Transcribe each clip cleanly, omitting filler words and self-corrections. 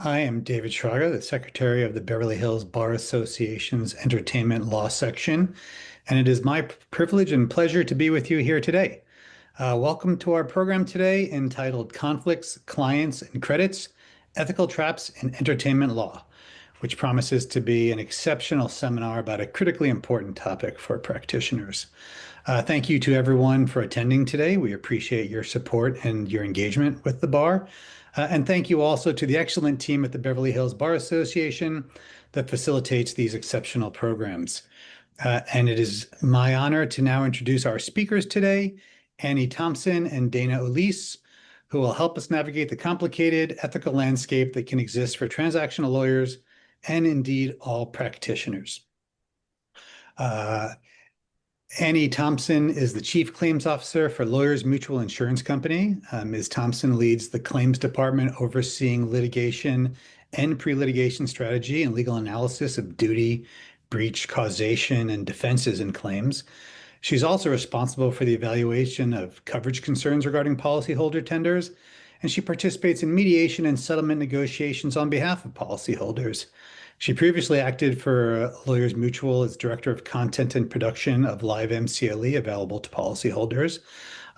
I am David Schrager, the Secretary of the Beverly Hills Bar Association's Entertainment Law Section, and it is my privilege and pleasure to be with you here today. Welcome to our program today entitled Conflicts, Clients, and Credits, Ethical Traps in Entertainment Law, which promises to be an exceptional seminar about a critically important topic for practitioners. Thank you to everyone for attending today. We appreciate your support and your engagement with the bar. And thank you also to the excellent team at the Beverly Hills Bar Association that facilitates these exceptional programs. And it is my honor to now introduce our speakers today, Annie Thompson and Dana Ulise, who will help us navigate the complicated ethical landscape that can exist for transactional lawyers and indeed all practitioners. Annie Thompson is the Chief Claims Officer for Lawyers Mutual Insurance Company. Ms. Thompson leads the claims department overseeing litigation and pre-litigation strategy and legal analysis of duty, breach, causation, and defenses in claims. She's also responsible for the evaluation of coverage concerns regarding policyholder tenders, and she participates in mediation and settlement negotiations on behalf of policyholders. She previously acted for Lawyers Mutual as Director of Content and Production of Live MCLE, available to policyholders.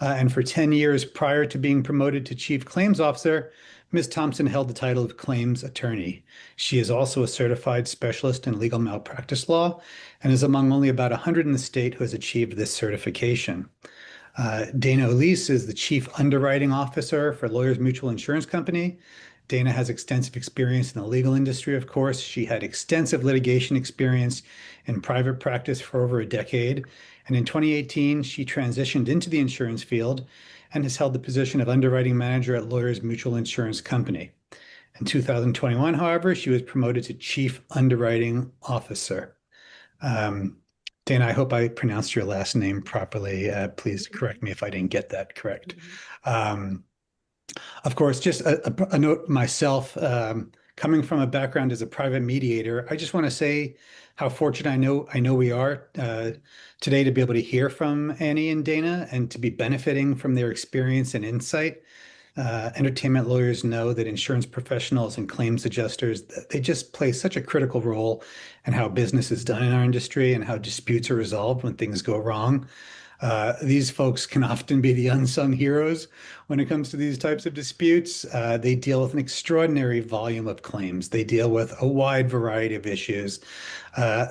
And for 10 years prior to being promoted to Chief Claims Officer, Ms. Thompson held the title of Claims Attorney. She is also a certified specialist in legal malpractice law and is among only about 100 in the state who has achieved this certification. Dana Ulise is the Chief Underwriting Officer for Lawyers Mutual Insurance Company. Dana has extensive experience in the legal industry, of course. She had extensive litigation experience in private practice for over a decade. And in 2018, she transitioned into the insurance field and has held the position of underwriting manager at Lawyers Mutual Insurance Company. In 2021, however, she was promoted to Chief Underwriting Officer. Dana, I hope I pronounced your last name properly. Please correct me if I didn't get that correct. Of course, just a note myself, coming from a background as a private mediator, I just want to say how fortunate I know we are today to be able to hear from Annie and Dana and to be benefiting from their experience and insight. Entertainment lawyers know that insurance professionals and claims adjusters, they just play such a critical role in how business is done in our industry and how disputes are resolved when things go wrong. These folks can often be the unsung heroes when it comes to these types of disputes. They deal with an extraordinary volume of claims. They deal with a wide variety of issues.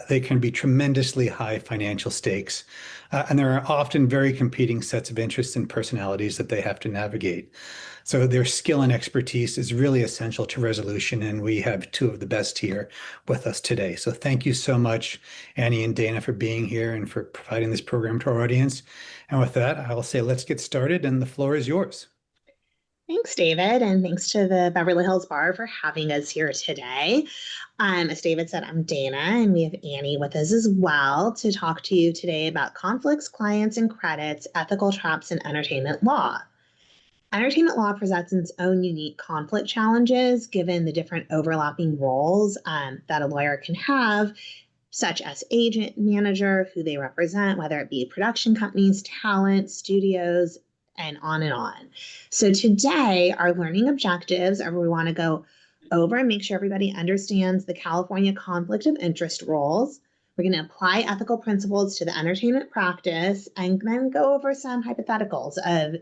They can be tremendously high financial stakes. And there are often very competing sets of interests and personalities that they have to navigate. So their skill and expertise is really essential to resolution, and we have two of the best here with us today. So thank you so much, Annie and Dana, for being here and for providing this program to our audience. And with that, I will say let's get started, and the floor is yours. Thanks, David, and thanks to the Beverly Hills Bar for having us here today. As David said, I'm Dana, and we have Annie with us as well to talk to you today about conflicts, clients, and credits, ethical traps in entertainment law. Entertainment law presents its own unique conflict challenges given the different overlapping roles that a lawyer can have, such as agent, manager, who they represent, whether it be production companies, talent, studios, and on and on. So today, our learning objectives are we want to go over and make sure everybody understands the California conflict of interest rules. We're going to apply ethical principles to the entertainment practice and then go over some hypotheticals of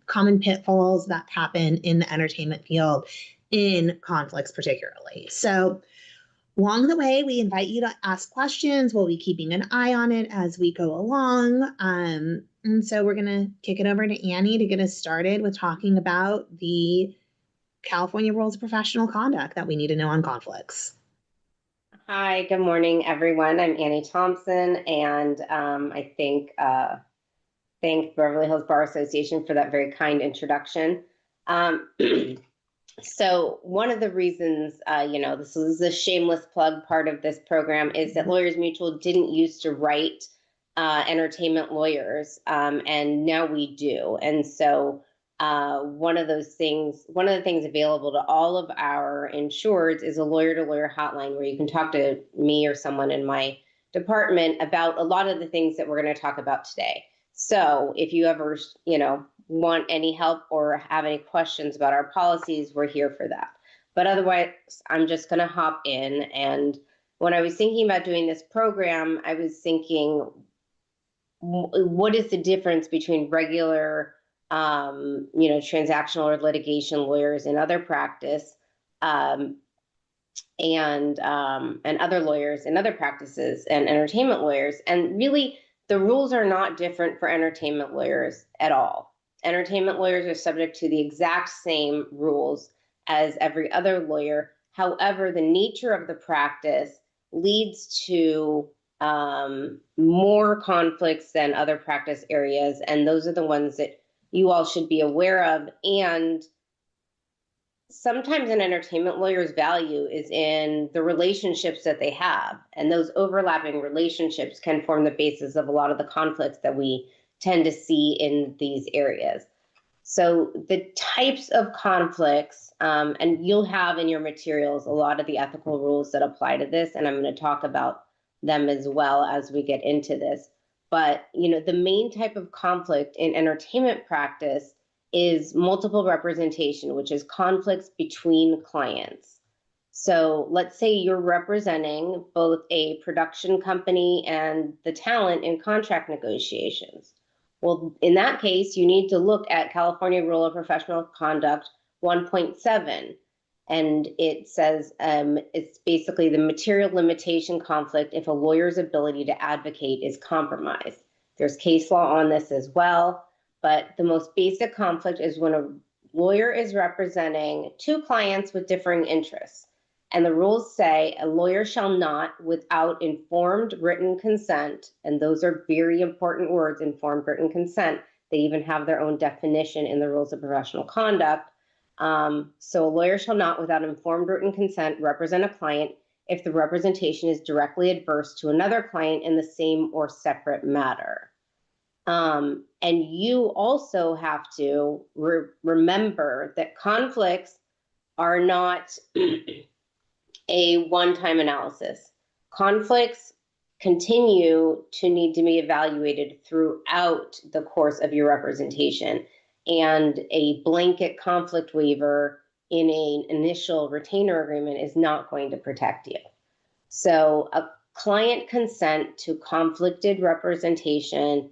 common pitfalls that happen in the entertainment field in conflicts particularly. So along the way, we invite you to ask questions. We'll be keeping an eye on it as we go along. And so we're going to kick it over to Annie to get us started with talking about the California rules of professional conduct that we need to know on conflicts. Hi, good morning, everyone. I'm Annie Thompson, and I thank Beverly Hills Bar Association for that very kind introduction. So one of the reasons, this is a shameless plug part of this program, is that Lawyers Mutual didn't used to write entertainment lawyers, and now we do. And so one of the things available to all of our insureds is a lawyer-to-lawyer hotline where you can talk to me or someone in my department about a lot of the things that we're going to talk about today. So if you ever, want any help or have any questions about our policies, we're here for that. But otherwise, I'm just going to hop in. And when I was thinking about doing this program, I was thinking, what is the difference between regular, transactional or litigation lawyers in other practice, and other lawyers in other practices and entertainment lawyers? And really, the rules are not different for entertainment lawyers at all. Entertainment lawyers are subject to the exact same rules as every other lawyer. However, the nature of the practice leads to more conflicts than other practice areas, and those are the ones that you all should be aware of. And sometimes an entertainment lawyer's value is in the relationships that they have, and those overlapping relationships can form the basis of a lot of the conflicts that we tend to see in these areas. So the types of conflicts, and you'll have in your materials a lot of the ethical rules that apply to this, and I'm going to talk about them as well as we get into this. But the main type of conflict in entertainment practice is multiple representation, which is conflicts between clients. So let's say you're representing both a production company and the talent in contract negotiations. Well, in that case, you need to look at California Rule of Professional Conduct 1.7. And it says it's basically the material limitation conflict if a lawyer's ability to advocate is compromised. There's case law on this as well, but the most basic conflict is when a lawyer is representing two clients with differing interests. And the rules say a lawyer shall not, without informed written consent, and those are very important words, informed written consent. They even have their own definition in the Rules of Professional Conduct. So a lawyer shall not, without informed written consent, represent a client if the representation is directly adverse to another client in the same or separate matter. And you also have to remember that conflicts are not a one-time analysis. Conflicts continue to need to be evaluated throughout the course of your representation. And a blanket conflict waiver in an initial retainer agreement is not going to protect you. So a client consent to conflicted representation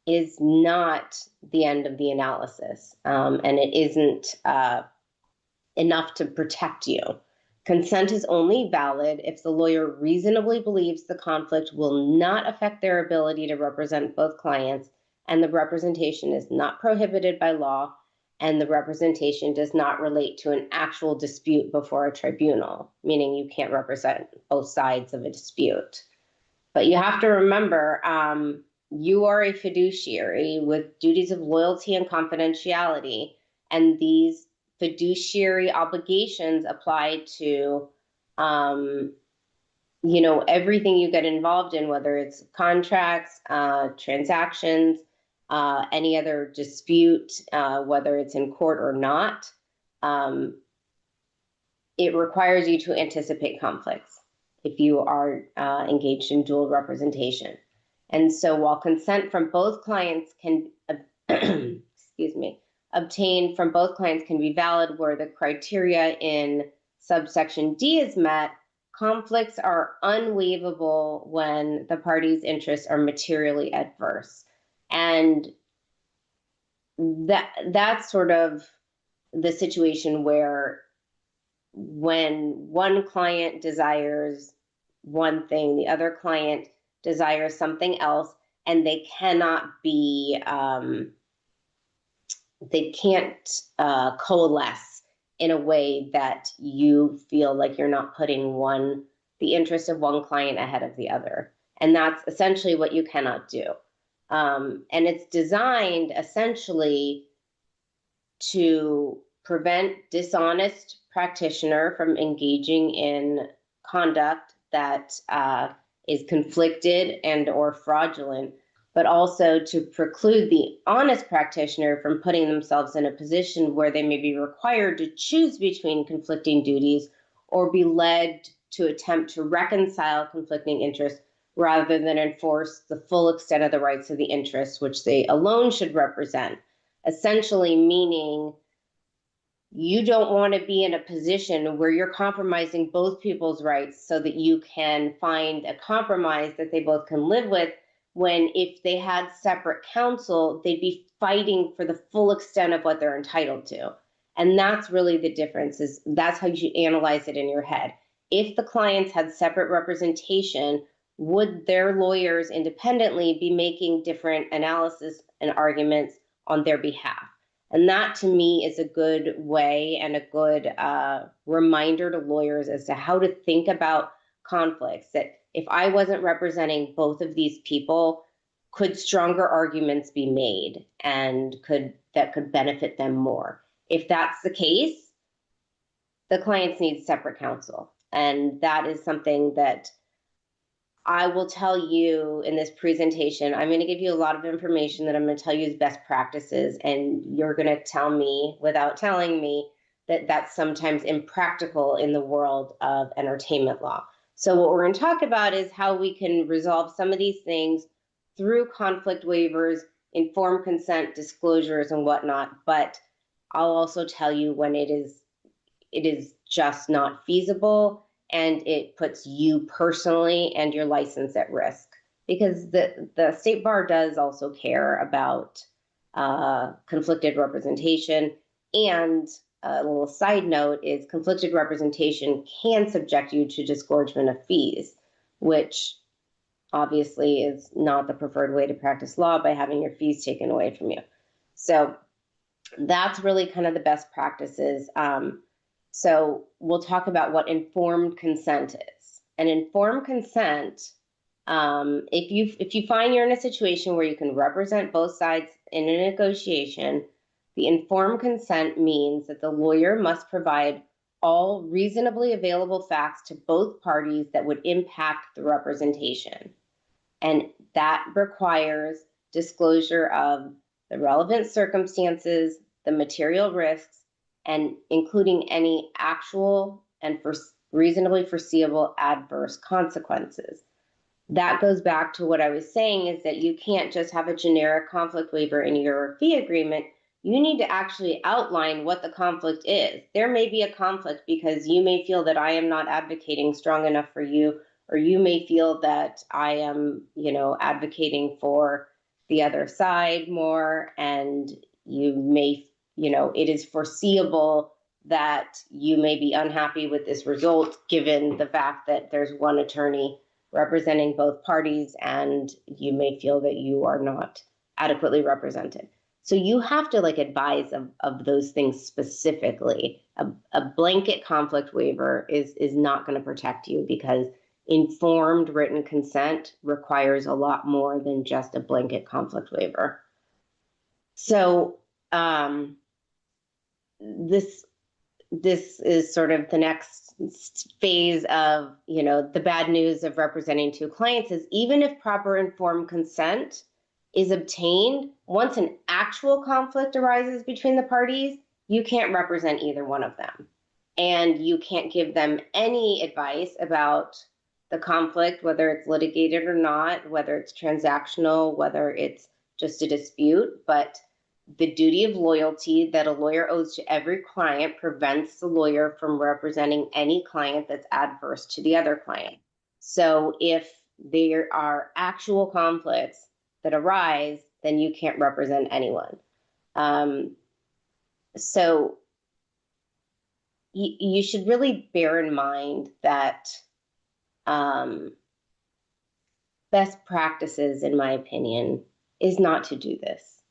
is not the end of the analysis, and it isn't enough to protect you. Consent is only valid if the lawyer reasonably believes the conflict will not affect their ability to represent both clients, and the representation is not prohibited by law, and the representation does not relate to an actual dispute before a tribunal, meaning you can't represent both sides of a dispute. But you have to remember, you are a fiduciary with duties of loyalty and confidentiality, and these fiduciary obligations apply to everything you get involved in, whether it's contracts, transactions, any other dispute, whether it's in court or not. It requires you to anticipate conflicts if you are engaged in dual representation. And so while consent from both clients can obtained from both clients can be valid where the criteria in subsection D is met, conflicts are unwaivable when the parties' interests are materially adverse. And that's sort of the situation where when one client desires one thing, the other client desires something else, and they cannot be they can't coalesce in a way that you feel like you're not putting the interest of one client ahead of the other. And that's essentially what you cannot do. And it's designed essentially to prevent dishonest practitioner from engaging in conduct that is conflicted and or fraudulent, but also to preclude the honest practitioner from putting themselves in a position where they may be required to choose between conflicting duties or be led to attempt to reconcile conflicting interests rather than enforce the full extent of the rights of the interests which they alone should represent. Essentially meaning you don't want to be in a position where you're compromising both people's rights so that you can find a compromise that they both can live with, when if they had separate counsel, they'd be fighting for the full extent of what they're entitled to. And that's really the difference, is that's how you should analyze it in your head. If the clients had separate representation, would their lawyers independently be making different analysis and arguments on their behalf? And that, to me, is a good way and a good reminder to lawyers as to how to think about conflicts. That if I wasn't representing both of these people, could stronger arguments be made and could benefit them more? If that's the case, the clients need separate counsel. And that is something that I will tell you in this presentation. I'm going to give you a lot of information that I'm going to tell you is best practices, and you're going to tell me without telling me that that's sometimes impractical in the world of entertainment law. So what we're going to talk about is how we can resolve some of these things through conflict waivers, informed consent, disclosures, and whatnot. But I'll also tell you when it is just not feasible, and it puts you personally and your license at risk, because the state bar does also care about conflicted representation. And a little side note is conflicted representation can subject you to disgorgement of fees, which obviously is not the preferred way to practice law, by having your fees taken away from you. So that's really kind of the best practices. So we'll talk about what informed consent is. And informed consent, if you find you're in a situation where you can represent both sides in a negotiation, the informed consent means that the lawyer must provide all reasonably available facts to both parties that would impact the representation. And that requires disclosure of the relevant circumstances, the material risks, and including any actual and reasonably foreseeable adverse consequences. That goes back to what I was saying, is that you can't just have a generic conflict waiver in your fee agreement. You need to actually outline what the conflict is. There may be a conflict because you may feel that I am not advocating strong enough for you, or you may feel that I am, advocating for the other side more, and you may, it is foreseeable that you may be unhappy with this result, given the fact that there's one attorney representing both parties, and you may feel that you are not adequately represented. So you have to advise of those things specifically. A blanket conflict waiver is not going to protect you, because informed written consent requires a lot more than just a blanket conflict waiver. So this is sort of the next phase of, the bad news of representing two clients, is even if proper informed consent is obtained, once an actual conflict arises between the parties, you can't represent either one of them. And you can't give them any advice about the conflict, whether it's litigated or not, whether it's transactional, whether it's just a dispute. But the duty of loyalty that a lawyer owes to every client prevents the lawyer from representing any client that's adverse to the other client. So if there are actual conflicts that arise, then you can't represent anyone. So you should really bear in mind that best practices, in my opinion, is not to do this.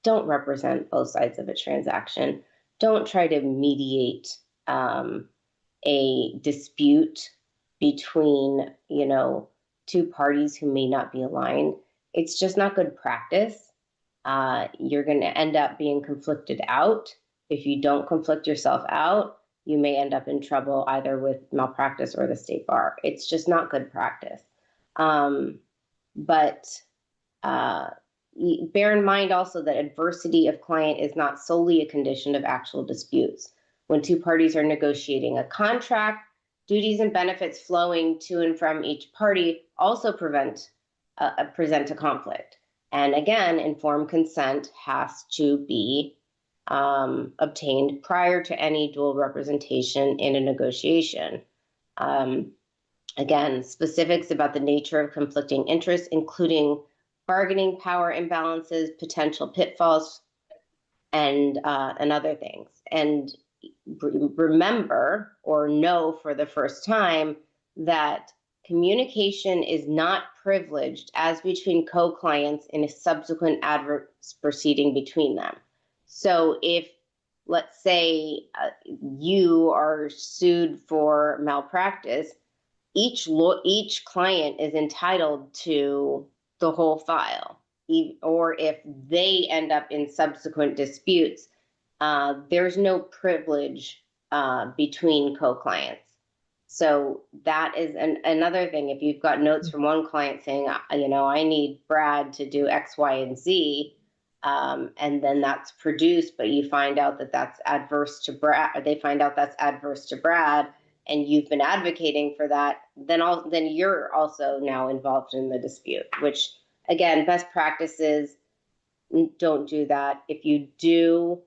Don't represent both sides of a transaction. Don't try to mediate a dispute between, two parties who may not be aligned. It's just not good practice. You're going to end up being conflicted out. If you don't conflict yourself out, you may end up in trouble either with malpractice or the state bar. It's just not good practice. But bear in mind also that adversity of client is not solely a condition of actual disputes. When two parties are negotiating a contract, duties and benefits flowing to and from each party also present a conflict. And again, informed consent has to be obtained prior to any dual representation in a negotiation. Again, specifics about the nature of conflicting interests, including bargaining power imbalances, potential pitfalls, and other things. And remember or know for the first time that communication is not privileged as between co-clients in a subsequent adverse proceeding between them. So if, let's say, you are sued for malpractice, each client is entitled to the whole file. Or if they end up in subsequent disputes, there's no privilege between co-clients. So that is another thing. If you've got notes from one client saying, I need Brad to do X, Y, and Z, and then that's produced, but you find out that that's adverse to Brad, or they find out that's adverse to Brad, and you've been advocating for that, then you're also now involved in the dispute, which, again, best practices, don't do that. If you do,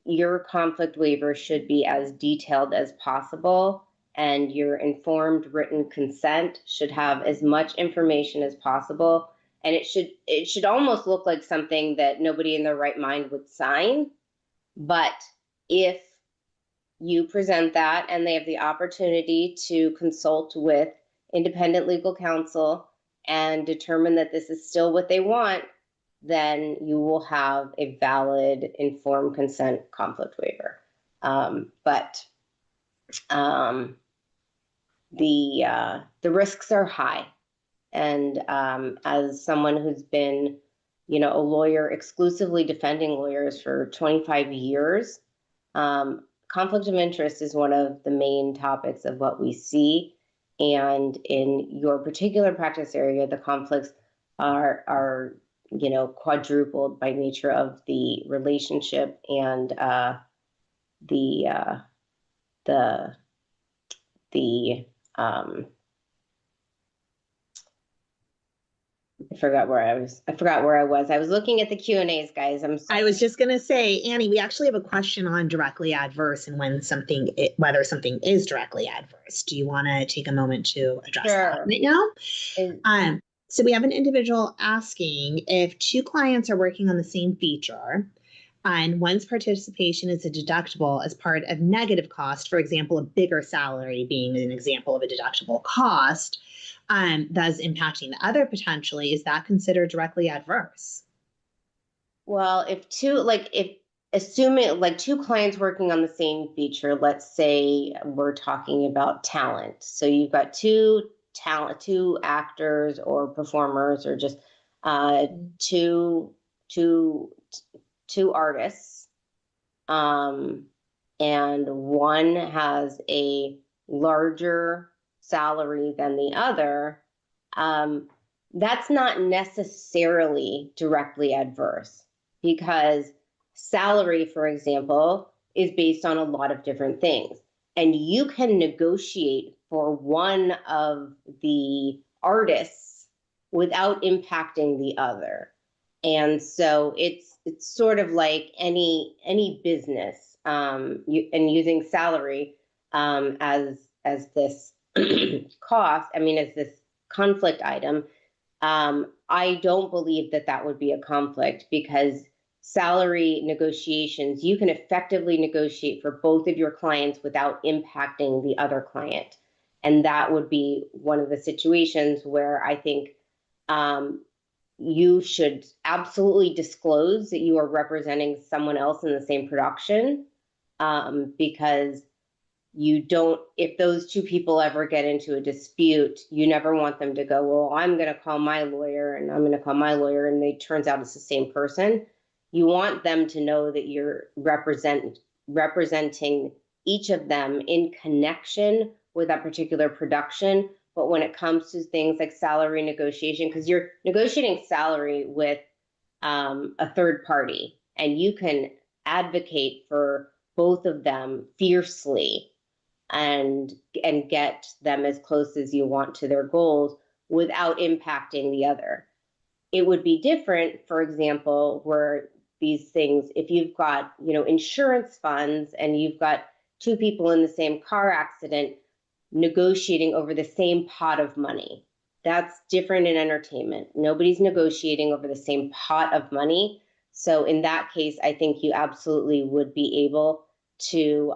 your conflict waiver should be as detailed as possible, and your informed written consent should have as much information as possible. And it should almost look like something that nobody in their right mind would sign. But if you present that and they have the opportunity to consult with independent legal counsel and determine that this is still what they want, then you will have a valid informed consent conflict waiver. But the risks are high. And as someone who's been, a lawyer exclusively defending lawyers for 25 years, conflict of interest is one of the main topics of what we see. And in your particular practice area, the conflicts are quadrupled by nature of the relationship and the I forgot where I was. I was looking at the Q&As, guys. I was just going to say, Annie, we actually have a question on directly adverse and whether something is directly adverse. Do you want to take a moment to address that right now? So we have an individual asking if two clients are working on the same feature and one's participation is a deductible as part of negative cost, for example, a bigger salary being an example of a deductible cost, thus impacting the other potentially, is that considered directly adverse? Well, assuming like two clients working on the same feature, let's say we're talking about talent. So you've got two actors or performers, or just two artists, and one has a larger salary than the other, that's not necessarily directly adverse, because salary, for example, is based on a lot of different things. And you can negotiate for one of the artists without impacting the other. And so it's sort of like any business, and using salary as this cost, as this conflict item. I don't believe that would be a conflict, because salary negotiations, you can effectively negotiate for both of your clients without impacting the other client. And that would be one of the situations where I think you should absolutely disclose that you are representing someone else in the same production, because if those two people ever get into a dispute, you never want them to go, well, I'm going to call my lawyer and I'm going to call my lawyer, and it turns out it's the same person. You want them to know that you're representing each of them in connection with that particular production. But when it comes to things like salary negotiation, because you're negotiating salary with a third party, and you can advocate for both of them fiercely and get them as close as you want to their goals without impacting the other. It would be different, for example, where these things, if you've got, insurance funds and you've got two people in the same car accident negotiating over the same pot of money. That's different in entertainment. Nobody's negotiating over the same pot of money. So in that case, I think you absolutely would be able to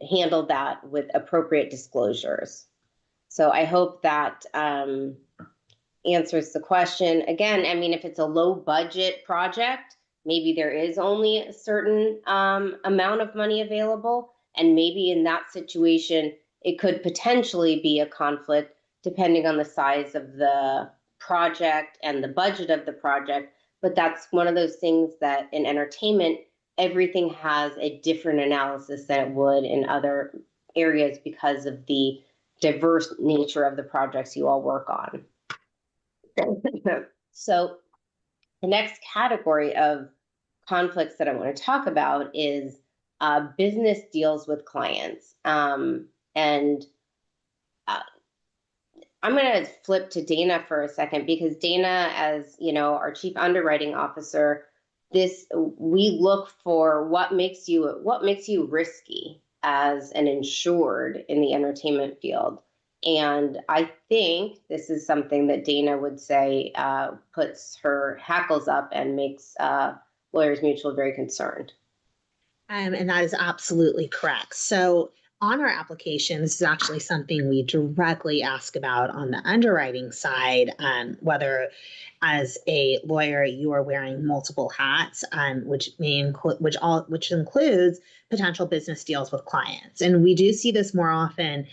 handle that with appropriate disclosures. So I hope that answers the question. Again, I mean, if it's a low budget project, maybe there is only a certain amount of money available. And maybe in that situation, it could potentially be a conflict depending on the size of the project and the budget of the project. But that's one of those things that in entertainment, everything has a different analysis than it would in other areas because of the diverse nature of the projects you all work on. So the next category of conflicts that I want to talk about is business deals with clients. And I'm going to flip to Dana for a second, because Dana, as our chief underwriting officer, we look for what makes you risky as an insured in the entertainment field. And I think this is something that Dana would say puts her hackles up and makes Lawyers Mutual very concerned. And that is absolutely correct. So on our application, this is actually something we directly ask about on the underwriting side, whether as a lawyer you are wearing multiple hats, which includes potential business deals with clients. And we do see this more often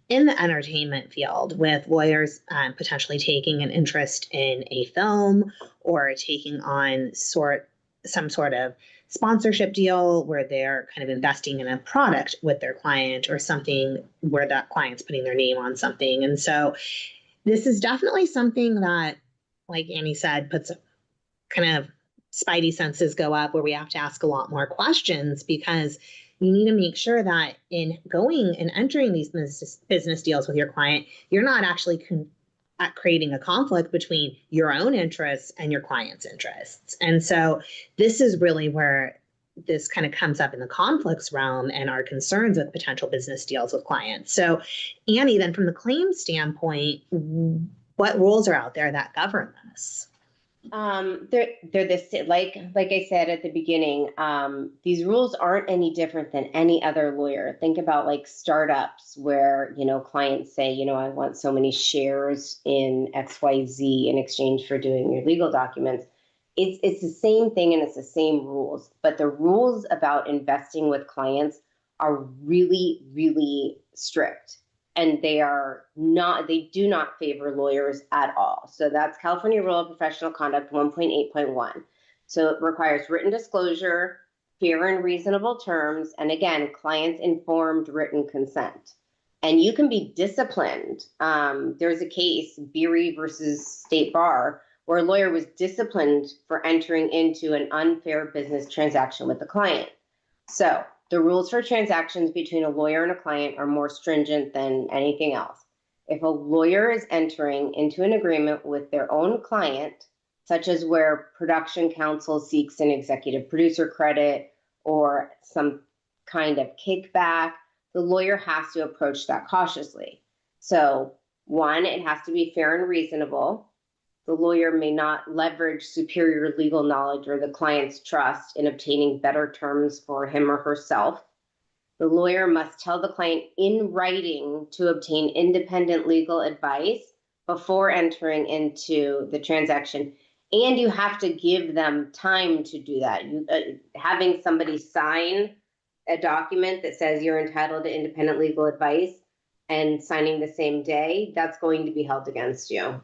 in the entertainment field, with lawyers potentially taking an interest in a film or taking on some sort of sponsorship deal where they're kind of investing in a product with their client, or something where that client's putting their name on something. And so this is definitely something that, like Annie said, puts kind of spidey senses go up, where we have to ask a lot more questions, because you need to make sure that in going and entering these business deals with your client, you're not actually creating a conflict between your own interests and your client's interests. And so this is really where this kind of comes up in the conflicts realm and our concerns with potential business deals with clients. So Annie, then from the claims standpoint, what rules are out there that govern this? They're the like I said at the beginning, these rules aren't any different than any other lawyer. Think about like startups where, clients say, I want so many shares in XYZ in exchange for doing your legal documents. It's the same thing, and it's the same rules, but the rules about investing with clients are really, really strict. And they do not favor lawyers at all. So that's California Rule of Professional Conduct 1.8.1. So it requires written disclosure, fair and reasonable terms, and again, clients informed written consent. And you can be disciplined. There's a case, Beery versus State Bar, where a lawyer was disciplined for entering into an unfair business transaction with the client. So the rules for transactions between a lawyer and a client are more stringent than anything else. If a lawyer is entering into an agreement with their own client, such as where production counsel seeks an executive producer credit or some kind of kickback, the lawyer has to approach that cautiously. So, one, it has to be fair and reasonable. The lawyer may not leverage superior legal knowledge or the client's trust in obtaining better terms for him or herself. The lawyer must tell the client in writing to obtain independent legal advice before entering into the transaction. And you have to give them time to do that. Having somebody sign a document that says you're entitled to independent legal advice and signing the same day, that's going to be held against you.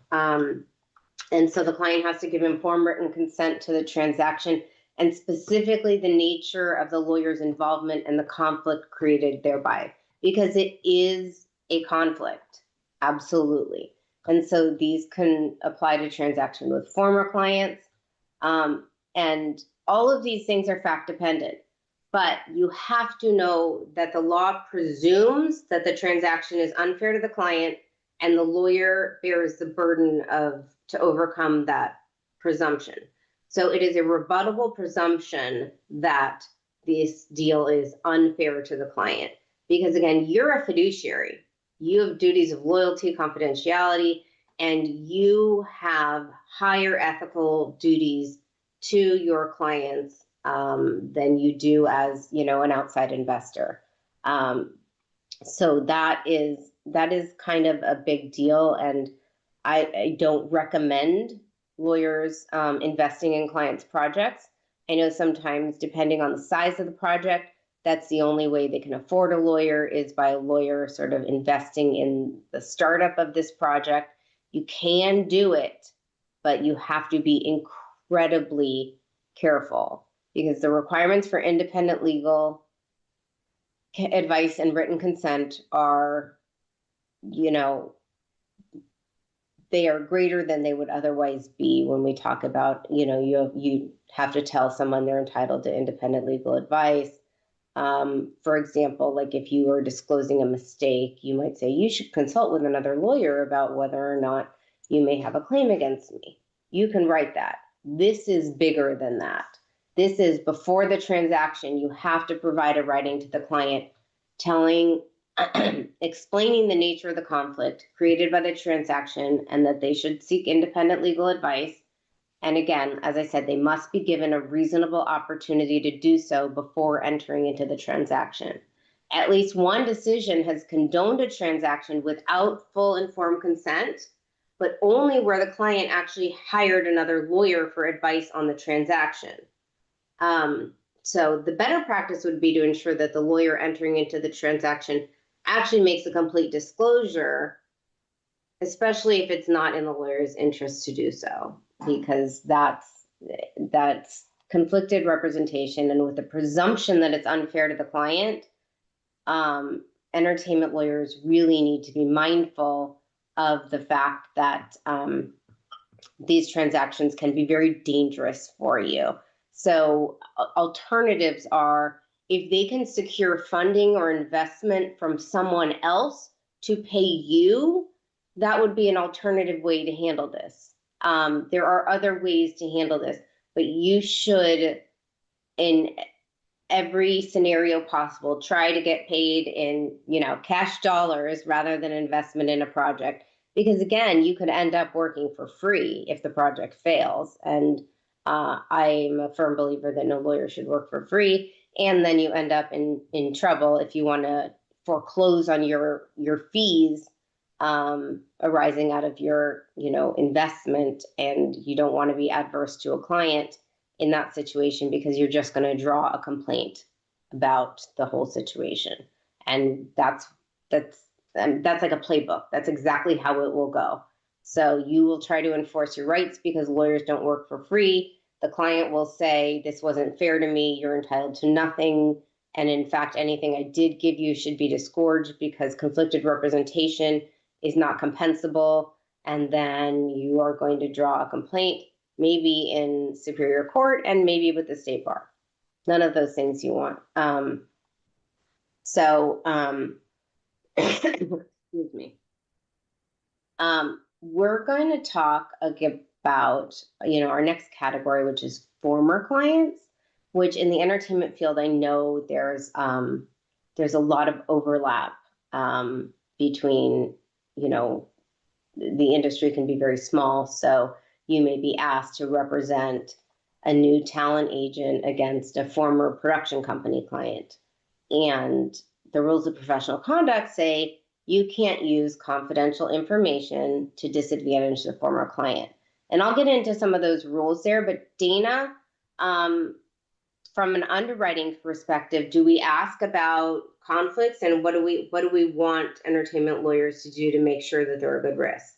And so the client has to give informed written consent to the transaction, and specifically the nature of the lawyer's involvement and the conflict created thereby, because it is a conflict, absolutely. And so these can apply to transactions with former clients. And all of these things are fact dependent, but you have to know that the law presumes that the transaction is unfair to the client, and the lawyer bears the burden to overcome that presumption. So it is a rebuttable presumption that this deal is unfair to the client. Because again, you're a fiduciary. You have duties of loyalty, confidentiality, and you have higher ethical duties to your clients than you do as, you know, an outside investor. So that is kind of a big deal, and I don't recommend lawyers investing in clients' projects. I know sometimes, depending on the size of the project, that's the only way they can afford a lawyer, is by a lawyer sort of investing in the startup of this project. You can do it, but you have to be incredibly careful, because the requirements for independent legal advice and written consent are, you know, they are greater than they would otherwise be when we talk about, you know, you have to tell someone they're entitled to independent legal advice. For example, like if you are disclosing a mistake, you might say, you should consult with another lawyer about whether or not you may have a claim against me. You can write that. This is bigger than that. This is before the transaction. You have to provide a writing to the client telling, explaining the nature of the conflict created by the transaction and that they should seek independent legal advice. And again, as I said, they must be given a reasonable opportunity to do so before entering into the transaction. At least one decision has condoned a transaction without full informed consent, but only where the client actually hired another lawyer for advice on the transaction. So the better practice would be to ensure that the lawyer entering into the transaction actually makes a complete disclosure, especially if it's not in the lawyer's interest to do so, because that's conflicted representation. And with the presumption that it's unfair to the client, entertainment lawyers really need to be mindful of the fact that these transactions can be very dangerous for you. So alternatives are, if they can secure funding or investment from someone else to pay you, that would be an alternative way to handle this. There are other ways to handle this, but you should, in every scenario possible, try to get paid in, you know, cash dollars rather than investment in a project. Because again, you could end up working for free if the project fails. And I'm a firm believer that no lawyer should work for free. And then you end up in trouble if you want to foreclose on your fees arising out of your, you know, investment, and you don't want to be adverse to a client in that situation, because you're just going to draw a complaint about the whole situation. And that's like a playbook. That's exactly how it will go. So you will try to enforce your rights because lawyers don't work for free. The client will say, this wasn't fair to me, you're entitled to nothing. And in fact, anything I did give you should be disgorged because conflicted representation is not compensable. And then you are going to draw a complaint, maybe in Superior Court and maybe with the State Bar. None of those things you want. Excuse me. We're going to talk about, you know, our next category, which is former clients, which in the entertainment field, I know there's a lot of overlap between, you know, the industry can be very small. So you may be asked to represent a new talent agent against a former production company client. And the rules of professional conduct say you can't use confidential information to disadvantage the former client. And I'll get into some of those rules there, but Dana, from an underwriting perspective, do we ask about conflicts, and what do we want entertainment lawyers to do to make sure that they're a good risk?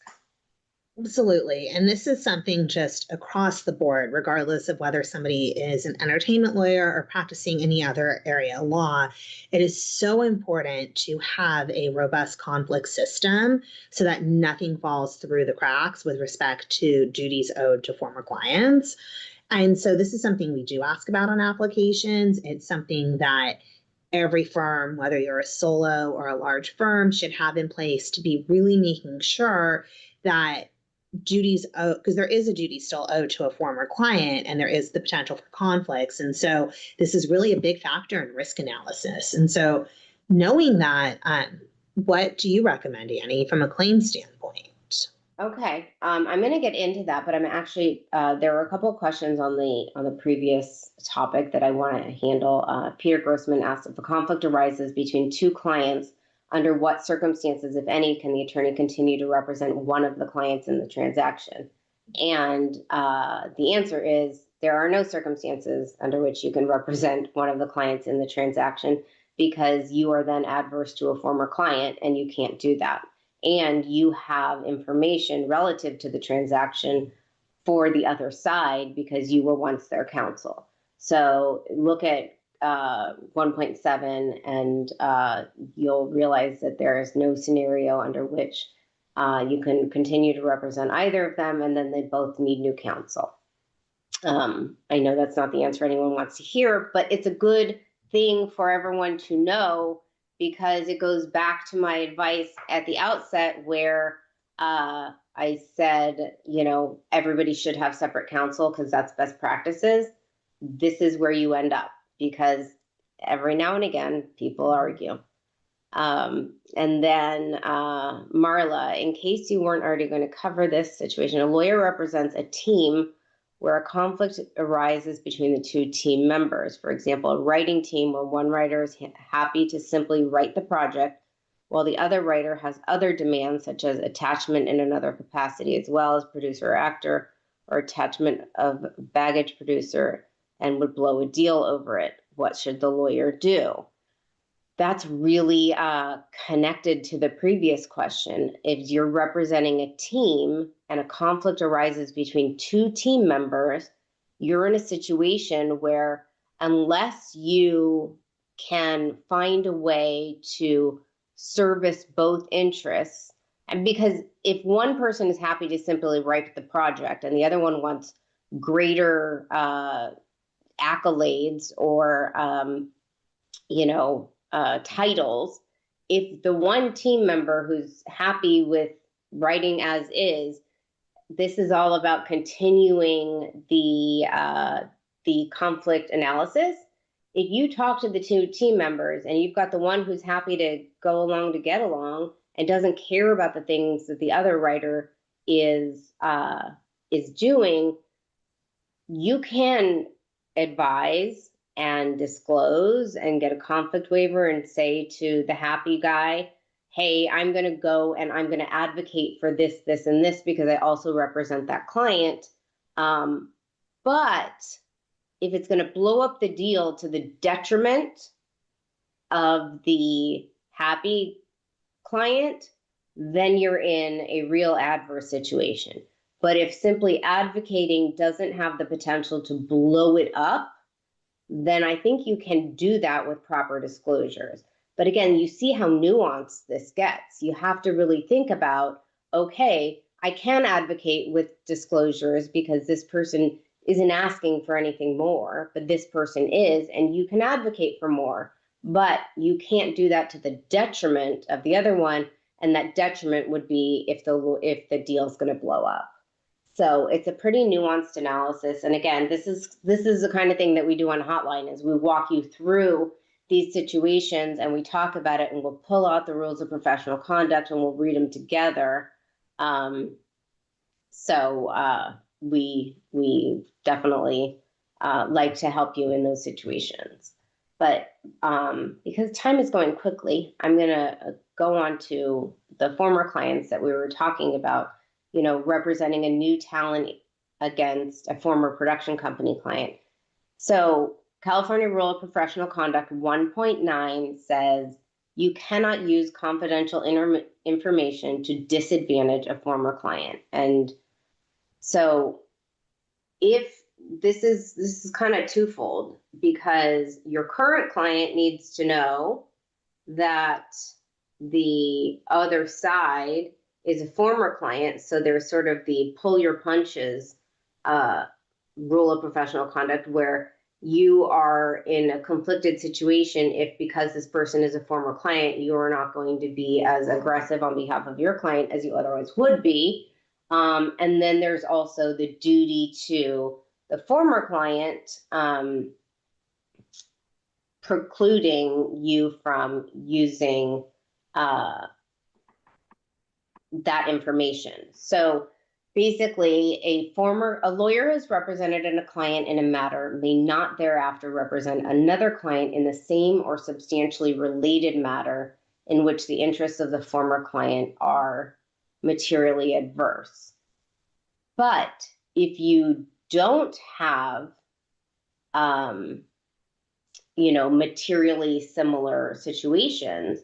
Absolutely. And this is something just across the board, regardless of whether somebody is an entertainment lawyer or practicing any other area of law. It is so important to have a robust conflict system so that nothing falls through the cracks with respect to duties owed to former clients. And so this is something we do ask about on applications. It's something that every firm, whether you're a solo or a large firm, should have in place to be really making sure that duties owed, because there is a duty still owed to a former client, and there is the potential for conflicts. And so this is really a big factor in risk analysis. And so knowing that, what do you recommend, Annie, from a claim standpoint? Okay, I'm going to get into that, but I'm actually there were a couple of questions on the previous topic that I want to handle. Peter Grossman asked if a conflict arises between two clients, under what circumstances, if any, can the attorney continue to represent one of the clients in the transaction? And the answer is there are no circumstances under which you can represent one of the clients in the transaction, because you are then adverse to a former client and you can't do that. And you have information relative to the transaction for the other side because you were once their counsel. So look at 1.7 and you'll realize that there is no scenario under which you can continue to represent either of them, and then they both need new counsel. I know that's not the answer anyone wants to hear, but it's a good thing for everyone to know, because it goes back to my advice at the outset where I said, everybody should have separate counsel because that's best practices. This is where you end up, because every now and again, people argue. And then Marla, in case you weren't already going to cover this situation, a lawyer represents a team where a conflict arises between the two team members. For example, a writing team where one writer is happy to simply write the project, while the other writer has other demands, such as attachment in another capacity, as well as producer or actor, or attachment of baggage producer, and would blow a deal over it. What should the lawyer do? That's really connected to the previous question. If you're representing a team and a conflict arises between two team members, you're in a situation where, unless you can find a way to service both interests, and because if one person is happy to simply write the project and the other one wants greater accolades or titles, if the one team member who's happy with writing as is, this is all about continuing the conflict analysis. If you talk to the two team members and you've got the one who's happy to go along to get along and doesn't care about the things that the other writer is doing, you can advise and disclose and get a conflict waiver and say to the happy guy, hey, I'm going to go and I'm going to advocate for this, this, and this because I also represent that client. But if it's going to blow up the deal to the detriment of the happy client, then you're in a real adverse situation. But if simply advocating doesn't have the potential to blow it up, then I think you can do that with proper disclosures. But again, you see how nuanced this gets. You have to really think about, okay, I can advocate with disclosures because this person isn't asking for anything more, but this person is, and you can advocate for more, but you can't do that to the detriment of the other one, and that detriment would be if the deal's going to blow up. So it's a pretty nuanced analysis. And again, this is the kind of thing that we do on Hotline, is we walk you through these situations and we talk about it, and we'll pull out the rules of professional conduct and we'll read them together. We definitely like to help you in those situations. But because time is going quickly, I'm going to go on to the former clients that we were talking about, representing a new talent against a former production company client. So California Rule of Professional Conduct 1.9 says you cannot use confidential information to disadvantage a former client. And so if this is kind of twofold, because your current client needs to know that the other side is a former client, so there's sort of the pull your punches rule of professional conduct, where you are in a conflicted situation if, because this person is a former client, you are not going to be as aggressive on behalf of your client as you otherwise would be. And then there's also the duty to the former client, precluding you from using that information. So basically, a lawyer has represented a client in a matter may not thereafter represent another client in the same or substantially related matter in which the interests of the former client are materially adverse. But if you don't have, materially similar situations,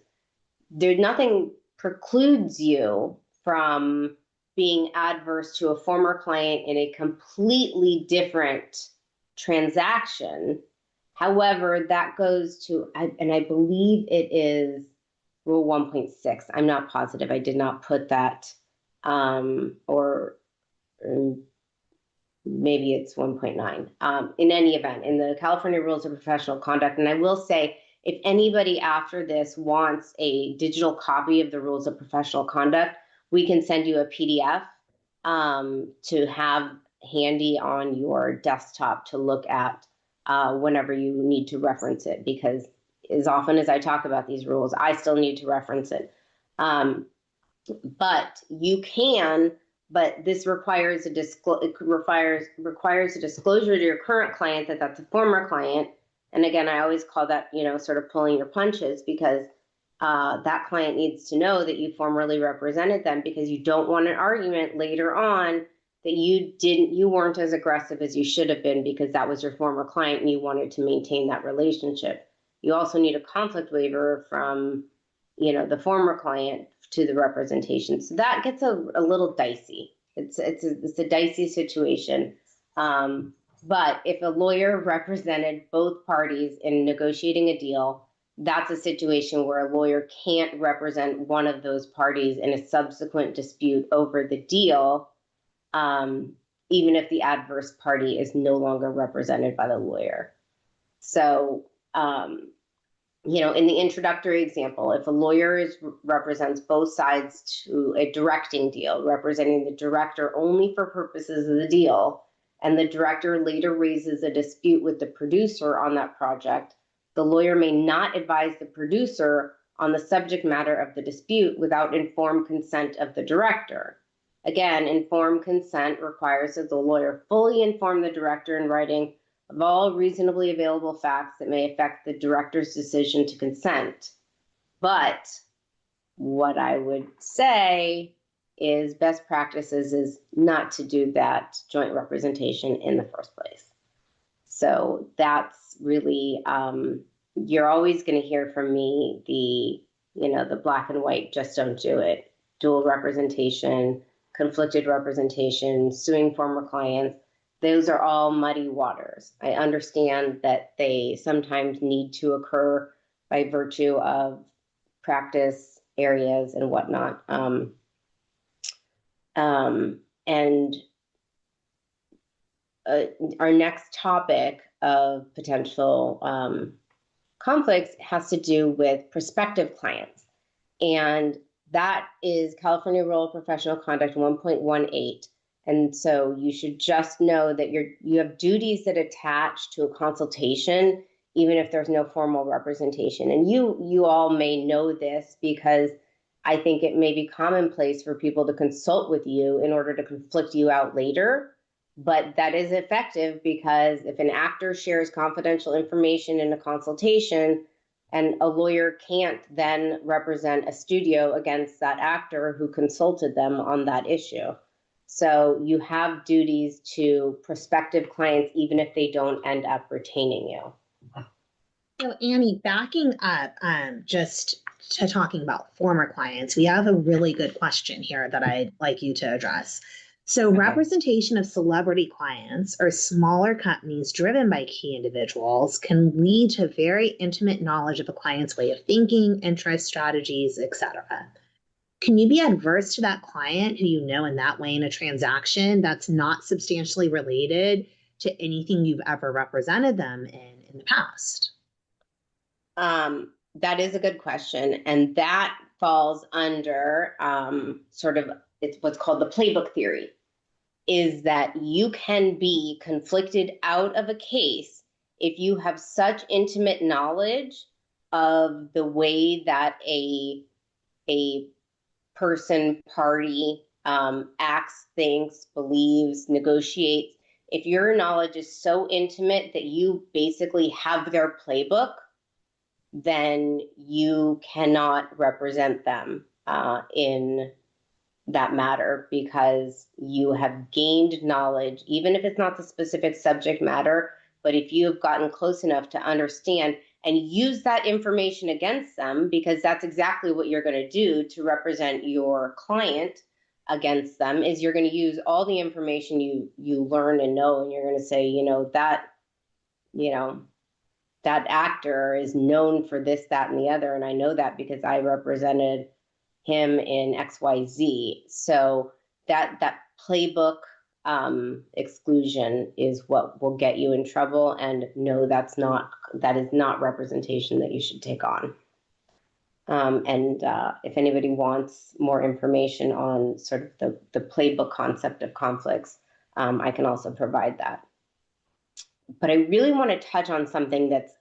there's nothing precludes you from being adverse to a former client in a completely different transaction. However, that goes to, and I believe it is Rule 1.6. I'm not positive. I did not put that, or maybe it's 1.9. In any event, in the California Rules of Professional Conduct, and I will say, if anybody after this wants a digital copy of the Rules of Professional Conduct, we can send you a PDF to have handy on your desktop to look at whenever you need to reference it, because as often as I talk about these rules, I still need to reference it. But you can, but this requires a requires a disclosure to your current client that that's a former client. And again, I always call that, sort of pulling your punches, because that client needs to know that you formerly represented them, because you don't want an argument later on that you weren't as aggressive as you should have been because that was your former client and you wanted to maintain that relationship. You also need a conflict waiver from, the former client to the representation. So that gets a little dicey. It's a dicey situation. But if a lawyer represented both parties in negotiating a deal, that's a situation where a lawyer can't represent one of those parties in a subsequent dispute over the deal, even if the adverse party is no longer represented by the lawyer. So, in the introductory example, if a lawyer represents both sides to a directing deal, representing the director only for purposes of the deal, and the director later raises a dispute with the producer on that project, the lawyer may not advise the producer on the subject matter of the dispute without informed consent of the director. Again, informed consent requires that the lawyer fully inform the director in writing of all reasonably available facts that may affect the director's decision to consent. But what I would say is best practices is not to do that joint representation in the first place. So that's really, you're always going to hear from me the black and white, just don't do it. Dual representation, conflicted representation, suing former clients. Those are all muddy waters. I understand that they sometimes need to occur by virtue of practice areas and whatnot. And our next topic of potential conflicts has to do with prospective clients. And that is California Rule of Professional Conduct 1.18. And so you should just know that you have duties that attach to a consultation, even if there's no formal representation. And you all may know this because I think it may be commonplace for people to consult with you in order to conflict you out later. But that is effective because if an actor shares confidential information in a consultation and a lawyer can't then represent a studio against that actor who consulted them on that issue. So you have duties to prospective clients, even if they don't end up retaining you. So Annie, backing up just to talking about former clients, we have a really good question here that I'd like you to address. So representation of celebrity clients or smaller companies driven by key individuals can lead to very intimate knowledge of a client's way of thinking, interests, strategies, etc. Can you be adverse to that client who you know in that way in a transaction that's not substantially related to anything you've ever represented them in the past? That is a good question. And that falls under sort of it's what's called the playbook theory, is that you can be conflicted out of a case if you have such intimate knowledge of the way that a person, party, acts, thinks, believes, negotiates. If your knowledge is so intimate that you basically have their playbook, then you cannot represent them in that matter, because you have gained knowledge, even if it's not the specific subject matter, but if you have gotten close enough to understand and use that information against them, because that's exactly what you're going to do to represent your client against them, is you're going to use all the information you learn and know, and you're going to say, that actor is known for this, that, and the other, and I know that because I represented him in XYZ. So that playbook exclusion is what will get you in trouble, and no, that is not representation that you should take on. If anybody wants more information on sort of the playbook concept of conflicts, I can also provide that. But I really want to touch on something that's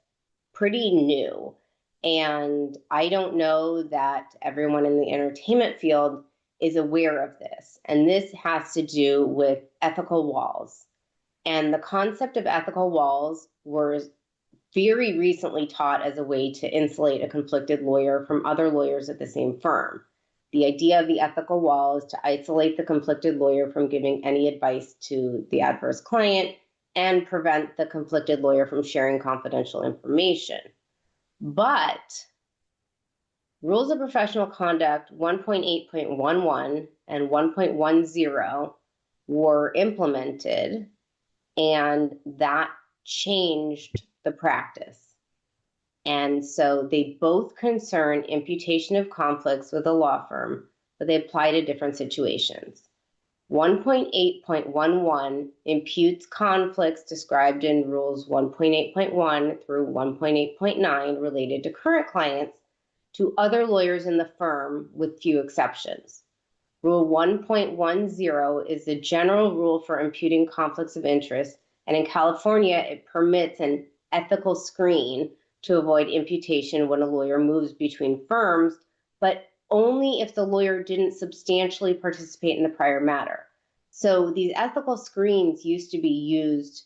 pretty new. And I don't know that everyone in the entertainment field is aware of this. And this has to do with ethical walls. And the concept of ethical walls was very recently taught as a way to insulate a conflicted lawyer from other lawyers at the same firm. The idea of the ethical wall is to isolate the conflicted lawyer from giving any advice to the adverse client and prevent the conflicted lawyer from sharing confidential information. But Rules of Professional Conduct 1.8.11 and 1.10 were implemented, and that changed the practice. And so they both concern imputation of conflicts with a law firm, but they apply to different situations. 1.8.11 imputes conflicts described in Rules 1.8.1 through 1.8.9 related to current clients to other lawyers in the firm, with few exceptions. Rule 1.10 is the general rule for imputing conflicts of interest, and in California, it permits an ethical screen to avoid imputation when a lawyer moves between firms, but only if the lawyer didn't substantially participate in the prior matter. So these ethical screens used to be used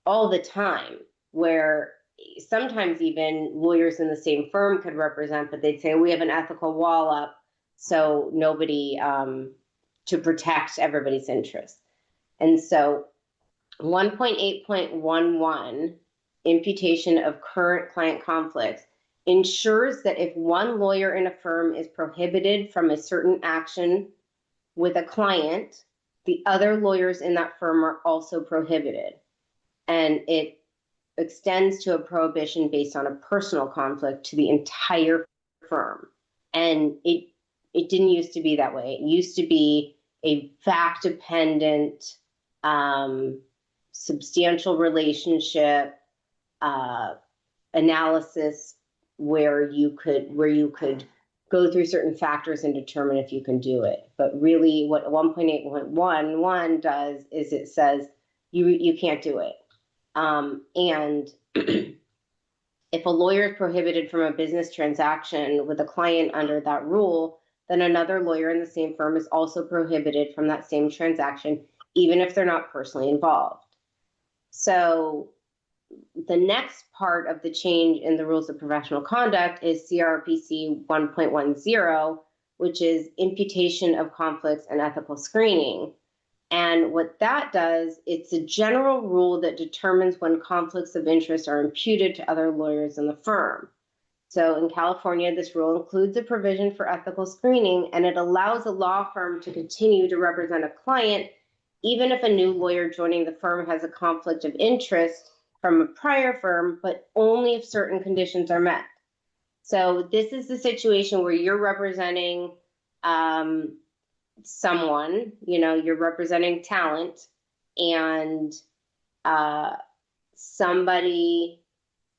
all the time, where sometimes even lawyers in the same firm could represent, but they'd say, we have an ethical wall up, so nobody, to protect everybody's interests. And so 1.8.11, imputation of current client conflicts, ensures that if one lawyer in a firm is prohibited from a certain action with a client, the other lawyers in that firm are also prohibited. And it extends to a prohibition based on a personal conflict to the entire firm. And it didn't used to be that way. It used to be a fact-dependent, substantial relationship analysis where you could go through certain factors and determine if you can do it. But really what 1.8.11 does is it says you can't do it. And if a lawyer is prohibited from a business transaction with a client under that rule, then another lawyer in the same firm is also prohibited from that same transaction, even if they're not personally involved. So the next part of the change in the Rules of Professional Conduct is CRPC 1.10, which is imputation of conflicts and ethical screening. And what that does, it's a general rule that determines when conflicts of interest are imputed to other lawyers in the firm. So in California, this rule includes a provision for ethical screening, and it allows a law firm to continue to represent a client, even if a new lawyer joining the firm has a conflict of interest from a prior firm, but only if certain conditions are met. So this is the situation where you're representing someone, you're representing talent, and somebody,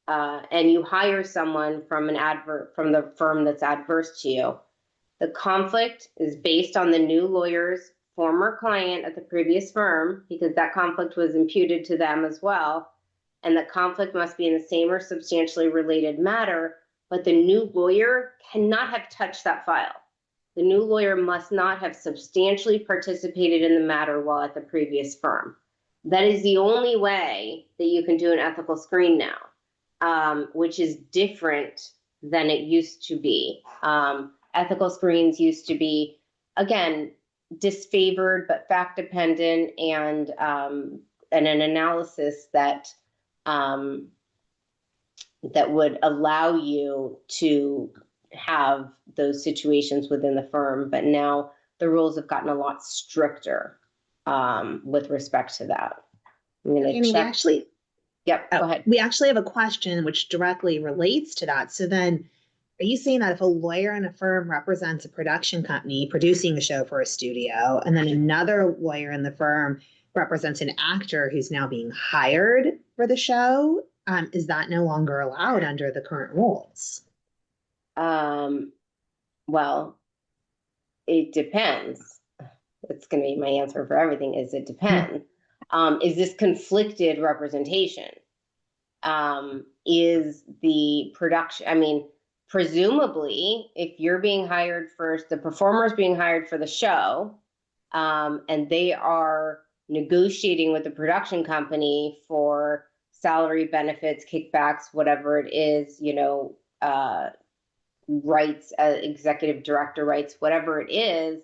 and you hire someone from the firm that's adverse to you, The conflict is based on the new lawyer's former client at the previous firm, because that conflict was imputed to them as well. And the conflict must be in the same or substantially related matter, but the new lawyer cannot have touched that file. The new lawyer must not have substantially participated in the matter while at the previous firm. That is the only way that you can do an ethical screen now, which is different than it used to be. Ethical screens used to be, again, disfavored but fact dependent, and an analysis that that would allow you to have those situations within the firm. But now the rules have gotten a lot stricter with respect to that. I'm going to Annie, check. Yep, go ahead. We actually have a question which directly relates to that. So then, are you saying that if a lawyer in a firm represents a production company producing a show for a studio, and then another lawyer in the firm represents an actor who's now being hired for the show, is that no longer allowed under the current rules? Well, it depends. That's going to be my answer for everything, is it depends. Is this conflicted representation? Is the production, I mean, presumably, if you're being hired first, the performer's being hired for the show, and they are negotiating with the production company for salary, benefits, kickbacks, whatever it is, you know, rights, executive director rights, whatever it is,